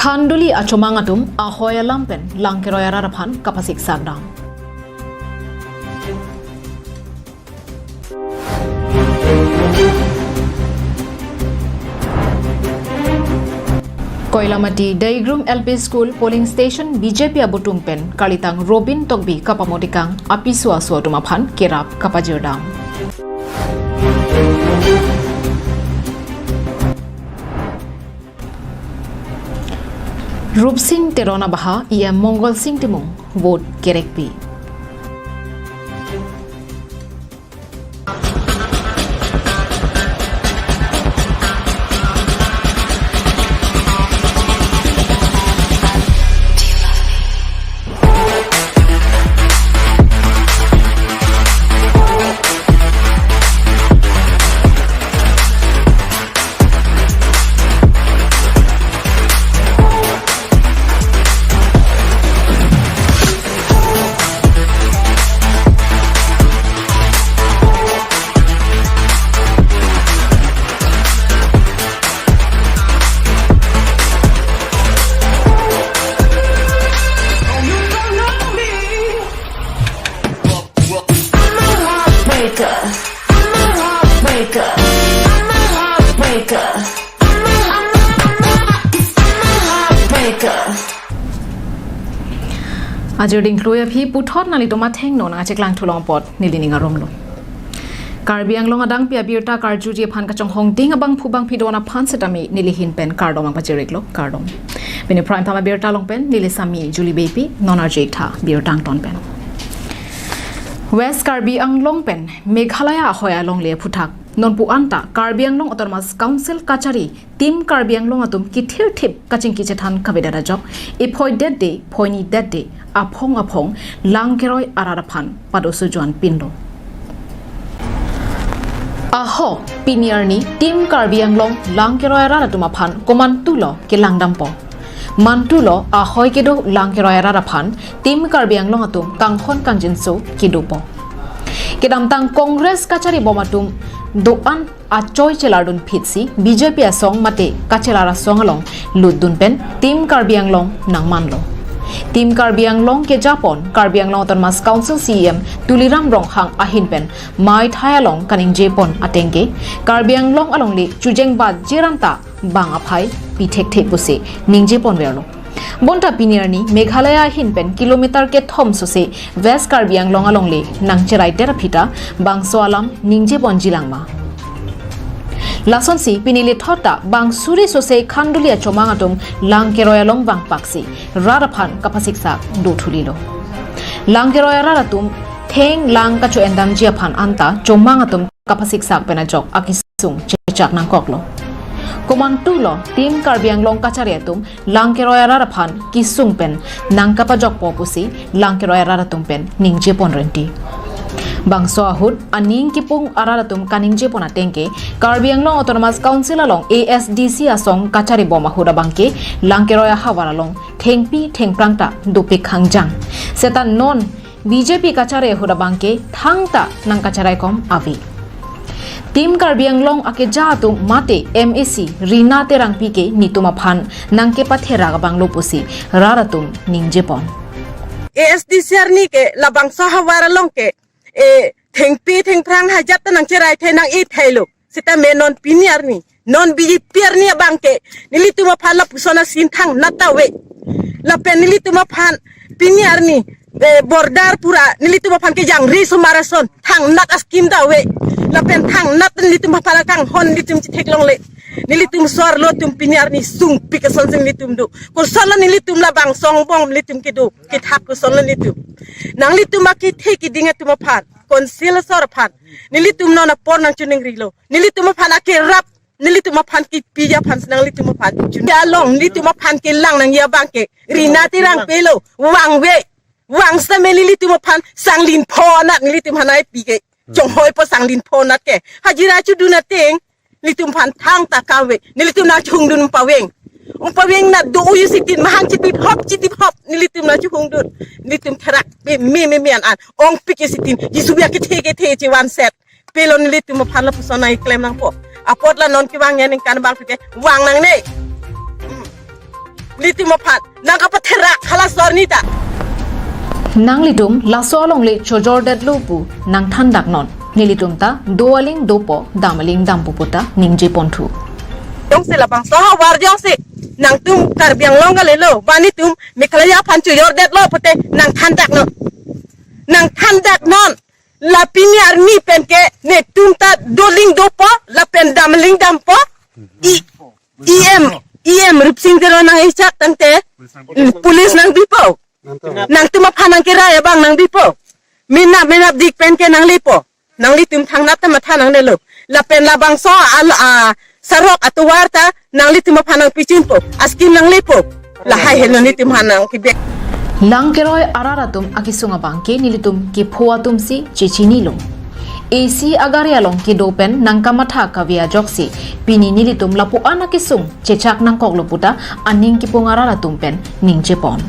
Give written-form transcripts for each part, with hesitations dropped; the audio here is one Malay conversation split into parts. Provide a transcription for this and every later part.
Khanduli achomangatum ahoya lampen langkeroya rarapan kapasik sagdam. Koilamati Daigrum LP School polling station BJP abutumpen kalitang Robin Togbi kapamotikang apisua suatumapan kirap kapajerdam. Rup Singh Terona Baha ia Mongol Singh Timung vote kerekpi. Ajuding kluya phi puthot nali to matheng no na cheklang thulong pot nilini ngarom lo Karbiang long adang pia birta karju je phan ka chong hong ding abang phubang phidona phan setami nilihin pen kardom ang pajirik lo kardom bini prime thama birta long pen nilisami juli baby nonar jetha birtang ton pen West Karbi ang long pen Meghalaya hoya long le phuthak nonpu anta Karbiang long autonomous council kachari team Karbiang long atum kithir thip kaching kichethan khabedara jok iphoi that day phoini that day aphong langkeroi araraphan padosu juan pindo aho piniarni team Karbiang long langkeroi aratumaphan komantulo ke langdampo mantulo ahoi kedo langkeroi araraphan team Karbiang long atum kangkhon kangjinso kidupo kedam tang Congress kachari bomatum doan achoy chelardun phitsi BJP asong mate kachelara songalong ludun pen team Karbiang long nangmanlo Team Karbiang long ke Japon Karbiang long autonomous council CM Tuliram rong hang ahin pen mai thaya long kaning Japon atengke Karbiang long along li chujeng ba jiranta bang aphai pithek thek bose ning Japon verlo Bonta pinirni Meghalaya hin pen kilometer ke thom sose West Karbiang long along li nangcherai terapita bangso alam ning Japon jilangma Lason si pinili thota bang suri sose khandulia chomangatum langkeroya long bang paksi raraphan kapasiksa do thulilo langkeroya raratum theng lang ka chu endam jiaphan anta chomangatum kapasiksa pena jok akisung chechak nang koklo Komantulo team Karbiang long kachariatum langkeroya raraphan kisung pen nangkapa jok popusi langkeroya raratum pen ning Japon renti Bangso ahud aning kipung araratum kaning Japon atengke Karbiang long autonomous council along ASDC asong kachari boma huda bangke langkeroya hawara long thengpi thengprangta dupi khangjang setan non BJP kachare huda bangke thangta nang kacharai kom avi Team Karbiang long ake jahatum mate MAC Rina terang pike nituma phan nangke pathera banglo pusi raratum ning Japon ASDC ni ke labang sahawara long ke thengpi thengprang hajat nang cherai thenang I thailo sita me non piniar ni non biji pier ni bangke nilituma phan la pusona sin thang natawe la pen nilituma phan piniar ni bordar pura nilituma phan ke jang ri sumarason thang nat askim dawe la pen thang nat nilituma phan kang hon litum theklong le nilitum sor lo tum piniar ni sung pikason sing litum do ko sala nilitum la bang song bong litum kidu kithak ko sala litum nang litum ki theki dinga tuma phan konsil sor phan nilitum no na por nang chuning rilo nilitum phan ake rap nilitum phan ki pija phan nang litum phan chun ya long nilitum phan ki lang nang ya bangke rina tirang pelo wang sa me nilitum phan sanglin pho na nilitum hanai pike chong hoi po sanglin pho na ke hajira chu du na teng nilitum phan thang ta kawe nilitum na chung dun paweng Umpaming na do uyu sitin mahang chitip hop nilitim na chukung dut nilitim kerak me an ong piki sitin jisubia ke te one set pelo nilitim mo phala pusona I claim nang po apot la non ki wang yan kan bang pike wang nang ne nilitim mo phat nang ka pathera khala sornita nang litum laso along le chojor det lupu nang thandak non nilitum ta doaling dopo damaling dampuputa ningje pontu Jong se labang so war jong se nang tum karbiang long gale lo bani tum miklaya panchu yor det lo pote nang thandak non la piniar ni penke ne tum ta doling dopo la pen damling dampo em rupsing dero nang ichak tante pulis nang dipo nang tum phanang kira ya bang nang dipo minap dik penke nang lipo nang litum thang nap ta ma thanang de lo la pen labang so sarok atau warta nang litim panang picimpo askim nang lipo lahai helo litim hanang kibek langkeroy araratum akisunga bangke nilitum ki phoatum si chichinilum AC agarialong ki dopen nang kamatha kavia joksi pini nilitum lapu anakisung chechak nang kokloputa aning ki pongararatum pen ningjepon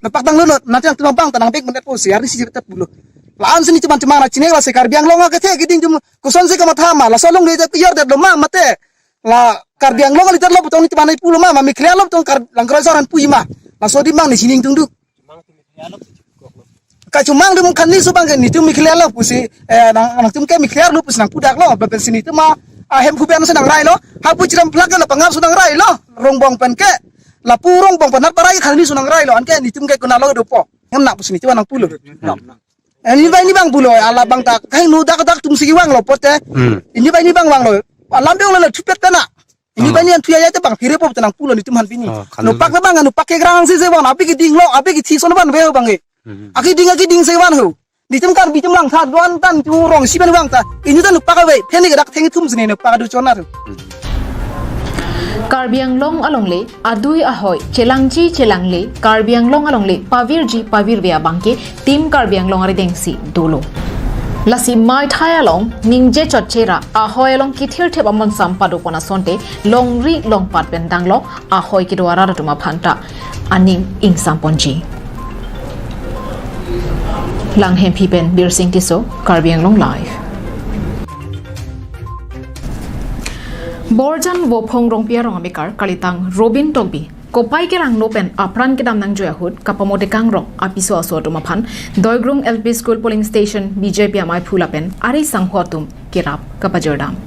napakdang lulot natang tumampang tanang big mendet po siar si sirtat bulu laan sini cuman na chinela se karbiang longa ke the giding jum kuson se kamathama la solong le yor dat lo ma mate la karbiang longa litar lo butong ni cuman pulo ma mi krea lo butong kar langkrai soran puima la so di mang ni sining tung du ka cumang de mungkin ni subang ni tu mi krea lo pusi nang tum ke mi krea lo pus nang pudak lo bepen sini tu ma hem kuben sedang rai lo ha pu ciram plak la pangap sedang rai lo rongbong pen ke la purong bong penat parai kali ni sunang rai lo an ke ni tum ke kuna lo dopo hem nak pus ni tu nang pulo ini bang bulo ala bang tak kai nu dak tum sigi wang lo pote ini bang wang lo alam dong lo cupet kana ini bani an tuya te bang pire pop tanang pulo ni tum han pini no pak bang anu pakai grang si se wan api ki ding lo api ki thi son ban ve bang aki ding se wan ho ni tum kar bi tum lang tha don tan tu rong si ban wang ta ini tan pak ve pheni ga dak thengi tum sine no pak du chona Karbiang long alongle adui ahoy chelangle Karbiang long alongle pavir via bangke tim Karbiang long ari dengsi dolo lasi mai thaya long ningje chotchera ahoy long kithir theba mon sampado pona sonte long ri long pat pendang lo ahoy ki dwara ratuma phanta aning ing samponji lang hem pipen bir sing tiso Karbiang long live Borjan Wopong Rongpia Rongabekar Kalitang Robin Togbi Kopai ke rang nopen apran ke dam nang joyahut kapamote kangrong apiso aso tumapan Doigrung LP School Polling Station BJP amai phulapen ari sanghotum kirap kapajordam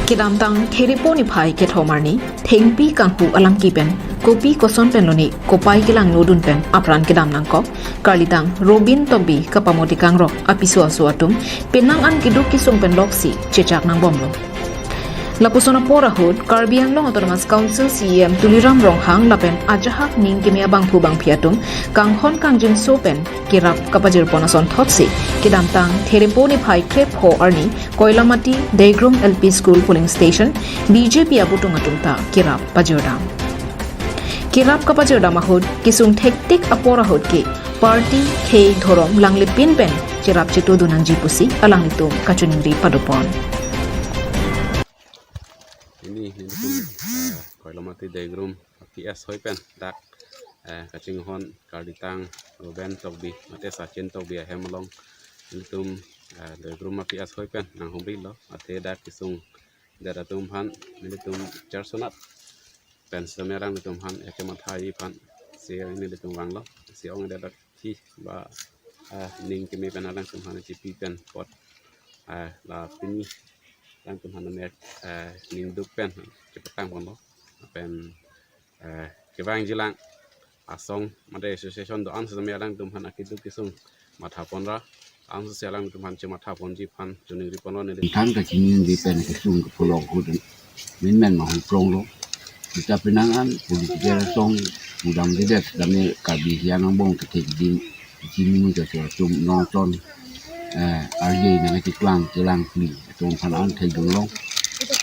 Kidam tang theripo ni phai ke thomarni thengpi kangpu alangki pen kopi koson pen loni kopai ke lang nodun pen apran ke dam nang ko Kalitang Robin Togbi kapamote kangrong apiso aso atum penang an kiduk kisung pen loksi chechak nang bomlo Lapusona pora hud Karbiang Long Autonomous Council CEM Tuliram Ronghang lapen ajahak ning kimia bangpu bang piatum kanghon kangjin sopen kirap kapajir ponason thotsi kidamtang thereponi phai krep ho arni koilamati Deigrum LP School Polling Station BJP abutung atumta kirap pajirdam kirap kapajirdam hud kisung thektik apora hud ke party khei dhorong langli pin pen kirap chitu dunang jipusi alangitum kachuningri padupon ini pun kalau mati Deigrum PS hoi pen dak kacing hon Kalitang Ruben Togbi mati Sachin Togbi hemalong ini tum Deigrum PS hoi pen nang humri lo ate dak kisung daratum han ini tum charsonat pen semerang tum han ekemat hai pan si ini tum wang lo si ong dak thi ba ning kemi penalang tum han cipi pen pot la pini yang Tuhan namek ninduk pen cepetang kono pen kebang jilang asong made association do ans semelang Tuhan akiduk kisung matha ponra ans selang Tuhan cuma matha ponji pan juning ripono ne Tan ka chinin di pen kisung ke pulau hudun min ma hu prong lo kita penangan politik song udam didet dami kabi yang bong ke di chinin ke tum nonton arje na ke klang jelang pli tum panan thai dung long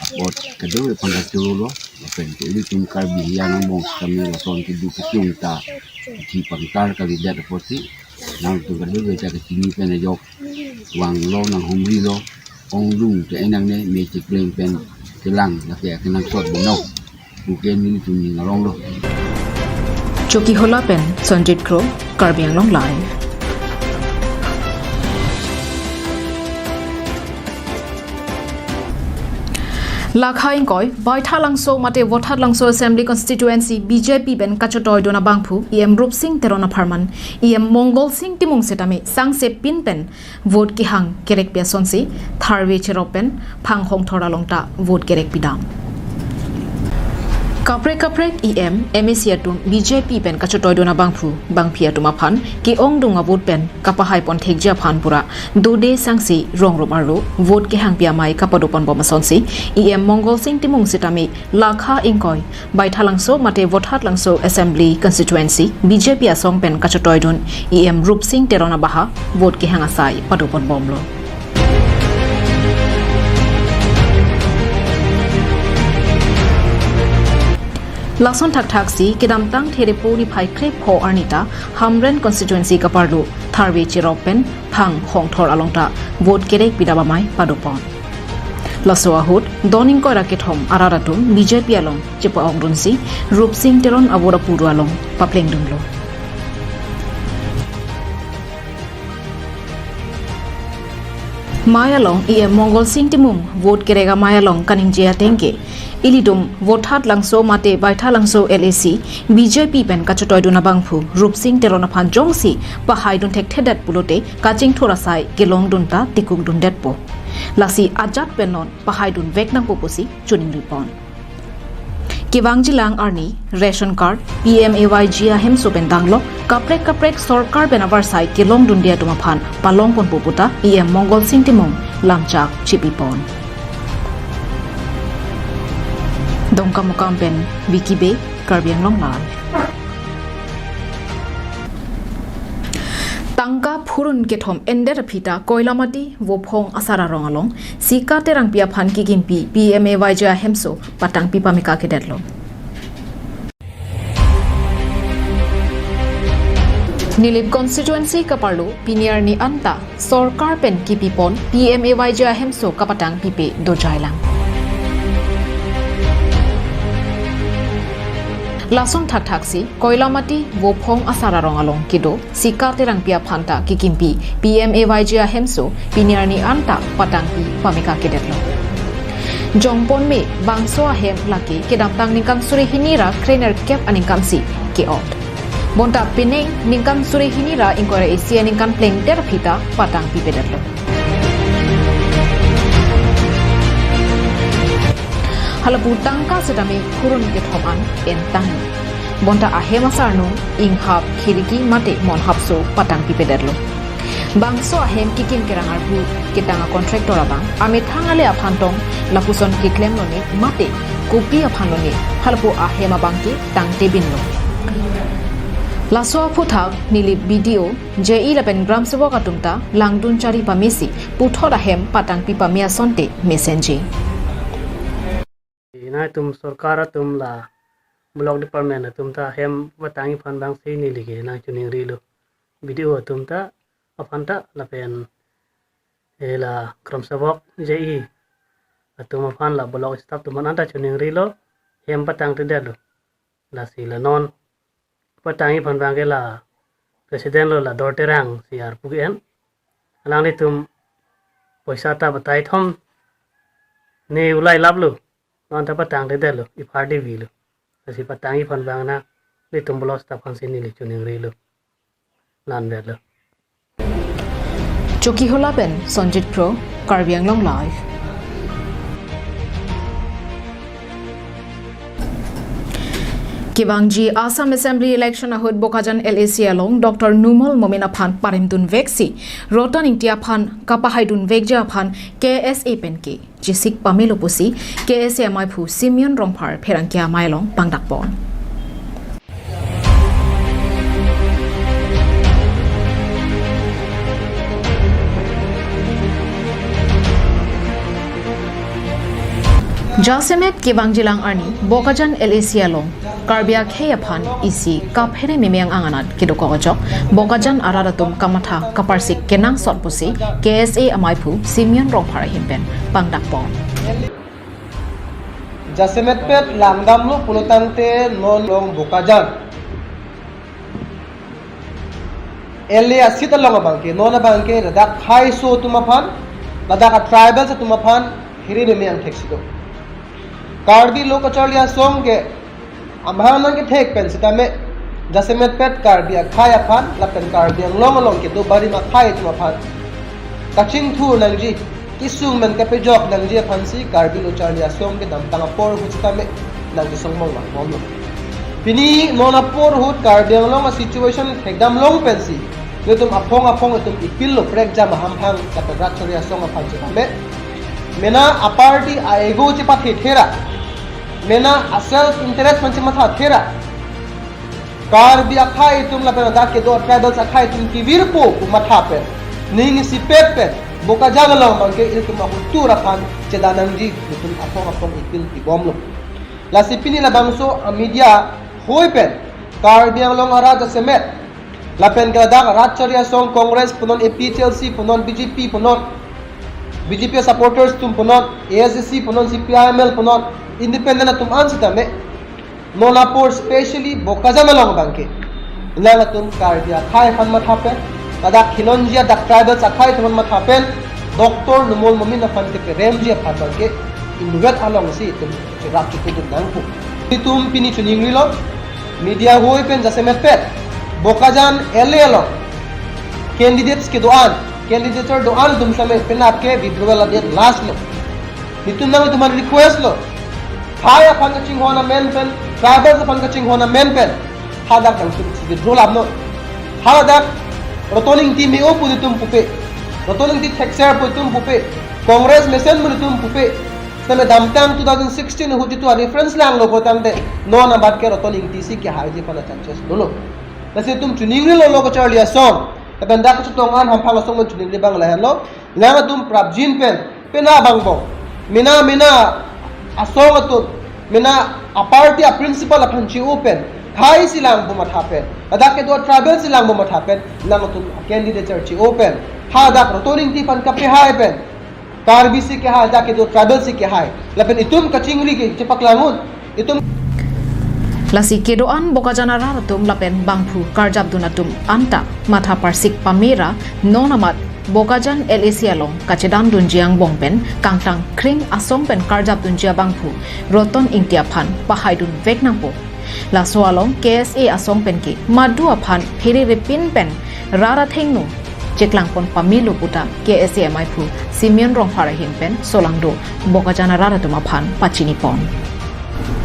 apot kadu panda chulo pen ko ini tum kabi yang bong kami son ke du kisung ta di pangkar kali dat poti nang tu kadu ke chini pen jok wang lo nang humri lo ong lung te enang ne me chik leng pen lang la ke ke nang sot bonok bukan ni tu ni ngalong lo Choki hola pen Sanjit Crow Karbi Anglong Live Lakhain koi bai thalangso mate vothat langso assembly constituency BJP ben kachotoi dona bangphu em Rup Singh terona pharman em Mongol Singh timung setame sangse pin pen vote ki hang kerek pia sonsi tharwe cheropen phang hong thora longta vote kerek pidam Kapre EM MAC atum BJP pen kachotoi dona bangphu bangphia tuma phan ki ong dunga vote pen kapahai pon thekja phan pura dode sangsi rong romaru vote ki hang pia mai kapadopon boma sonsi EM Mongol Singh timung setame lakha ingkoi bai thalangso mate vothat langso assembly constituency BJP asong pen kachotoi don EM Rup Singh terona baha vote ki hang asai padopon bomlo Lakson thak si kedam tang there pori phai kre pho arnita Hamren constituency kaparlu tharwe chiropen phang hong thor alongta vote kerek pidabamai padopon Lasoa hut doning ko rakethom araratum BJP along chepa ongrunsi Rup Singh teron abora puru along papleng dunglo Mayalong EM Mongol Singh timung vote kerega Mayalong kaning jia tengke Ilidum vothat langso mate baitha langso LAC BJP pen kachotoi duna bangphu Rup Singh terona phan jongsi pahai dun thek thedat pulote kaching thora sai kelong dunta tikuk dun detpo lasi ajat penon pahai dun veknang poposi chuning ripon Kiwangjilang arni ration card PMAY jia hemso pendanglo kaprek sarkar benabar sai kelong dun dia tuma phan palong pon poputa EM Mongol Singh timung lamchak chipipon Dongka mukam pen Wiki Bay Karbi Anglong Live Tangka phurun kethom ender phita koilamati wophong asara rongalong sika terang pia phan ki gimpi PMAY ja hemso patang pipa mika kedetlo Nilip constituency kaparlu pinier ni anta sarkar pen ki pipon PMAY ja hemso kapatang pipe dojailang Lasong thak si koilamati wophong asara rongalong kido sika terang pia phanta kikimpi PMAY jia hemso piniarni anta patangpi pamika kedetlo Jongpon me bangso ahem laki kedam tang ningkam suri hinira trainer cap aningkam si ke out Bonta pineng ningkam suri hinira inkore asia ningkam pleng der phita patang pi pedetlo Halapu tangka sedami kurun ke thoman entang bonta ahema sarnu inghap khiriki mate mon hapso patang pipederlo bangso ahem kikin kerangar bu kitanga contractor abang ame thangale aphantong lapuson kiklem noni mate kopi aphanoni halapu ahema bangke tangte binno Laso puthak nili video JE11 gram sebok atumta langdun chari pamesi puthor ahem patang pipa mia sonte messenger ना तुम सरकार तुम ला block department तुम ता हेम बतांगी फन बांग से नी लिखे ना चुनिंग रीलो वीडियो तुम ता अफंता लपेन हेला क्रम सबक जेई तुम अफन ला ब्लॉक स्टाफ तुम अनता चुनिंग रीलो हेम बतांग ते देलो ला सी ला नॉन बतांगी फन बांग ला प्रेसिडेंट लो ला दोटे रंग सीआर पुगेन अलांग तुम पैसा ता बताई थम ने उलाई लाबलो non ta patang de delo I party vilo asi patangi fan bangna le tumbulos ta fan sini le chuning relo lan belo Choki hola ben Sanjit Pro Karbi Anglong Live Kibangji Assam Assembly election ahud Bokajan LAC along Dr. Numal Momina Phan Parimdun Vexi Rotan Intia Phan Kapahaidun Vegja Phan KSA Penke Jisik Pamelo Pusi KSA Maipu Simeon Rongpar Perangkia Mailong Pangdakpon Jasemet Kibangjilang Arni Bokajan LAC along Karbia Kheaphan isi kaphere memeang anganat kidokojo Bokajan araratum kamatha kaparsik kenang sotpusi KSA amaipu Simeon Rongphara himpen pangdakpon Jasemet pet langdam lu pulutante non long bukajan. Ele asita long bangke non bangke ladak khai so tumapan ladak a tribal sa tumapan hiri me ang teksito. Karbi lokacharya song ke amhanan ke thek pen sitame Jasemet pet karbi a khai apan lapen karbi ang long ke do bari ma khai tumapan. Kaching thu nangji kisung men kape jok nangji phansi karbi lokacharya song ke dam tanga por hu sitame nangji song mong mong. Pini nona por hut karbiang long a situation hekdam long pensi nutum apong nutum ipil lo prek jam hampang kapagrat choria song a phansi kame mena a party a ego chipa thera mena a self interest panchi matha thera karbi akhai tum la pena dak ke do tribals akhai tum ki virpo ku matha pe ning si pet boka jagalong bangke il tum kultura pan chedanangji nutum apong ipil ki bomlo la sipini la bangso a media Hoi pen, karbiang long ara Jasemet, lapen kadang Ratcharia Song Congress punon APTLC punon BJP punon BJP supporters tum punon ASSC punon CPIML punon independent tum ansita me nonapur specially bokajama long bangke ilanga tum karbia khai han mathapen kada khilonjia dak tribal sakhai tum mathapen doctor numol momin na fan ke remjia phan bangke inugat along si tum chirap chukudun nangpu tum pini chuning rilo media hoi pen Jasemet pet bokajan elelo candidates ke doan candidature doan tum same penap ke withdrawal date last lo nitum nang tuman request lo haya pan ching hona men pen tribal pan ching hona men pen hadak nang tum withdrawal abno hadak rotoning team me opu tum pupe rotoning team texer pu tum pupe congress mesen mu tum pupe Tame damtang 2016 huji tu reference lang lo potang de non abat ke rotoning TC ke haji pana chances dolo lase tum chuningri lo ko charlia song taban dak chutongan ham phang song chuningri bang la lo langa tum prabjin pen pena bang bo mina asong tu mina a party a principal a phanchi open khai silang bu matha pen adak ke do travel silang bu matha pen langa tum candidature chi open ha dak rotoning ti pan ka pe hai pen Karbi si ke hai jake do tribal si ke hai lapen itum kachingri ke cepak langun itum lasi kedoan bokajana raratum lapen bangphu karjab dunatum anta matha parsik pamera nonamat bokajan LAC along kachedan dunjiang bongpen kangtang kring asong pen karjab dunjia bangphu roton ingtia phan pahaidun veknangpo laso along KSA asong pen ki madu aphan phiri repin pen rara thengnu Jeklang pon pamilu puta KSA maipu Simeon rong parahin pen solangdo bokajana rara tumapan pachini pon.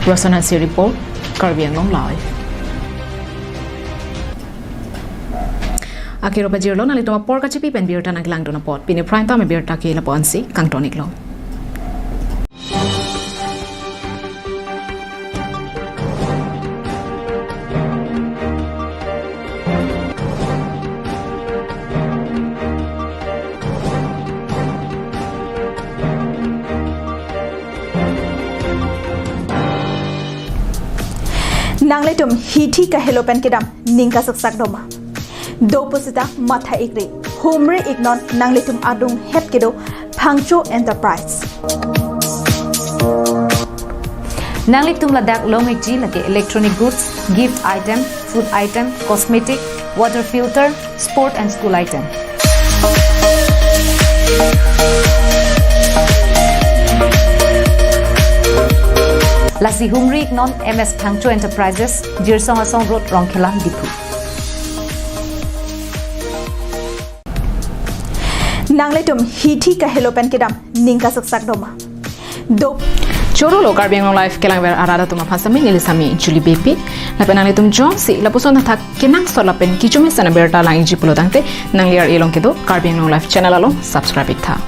Resonancy report Karbiang Long live. Akiro bajirlo na litoma por kachipi pen birta naglang do na pot pini prime time birta ke la ponsi kang tonic lo. Nangle tum hiti ka helopen kedam ningka saksak doma do posita matha ikri humre ignon nangle tum adung het kedo Phangcho Enterprise Nangle tum ladak longek ji lage electronic goods, gift item, food item, cosmetic, water filter, sport and school item. Lasi Humri non MS Phangcho Enterprises, Jirsong Asong Road, Rongkhelang, Dipu. Nangle tum hiti ka helopen kedam ningka saksak doma do Choro lo Karbiang Long live kelang ber arada tuma pasami nilisami Julie BP lapen nangle tum Johnsi lapuson thak kenang solapen kichumi sana berta lang ji pulotangte nangliar ilong kedo Karbiang Long live channel along subscribe tha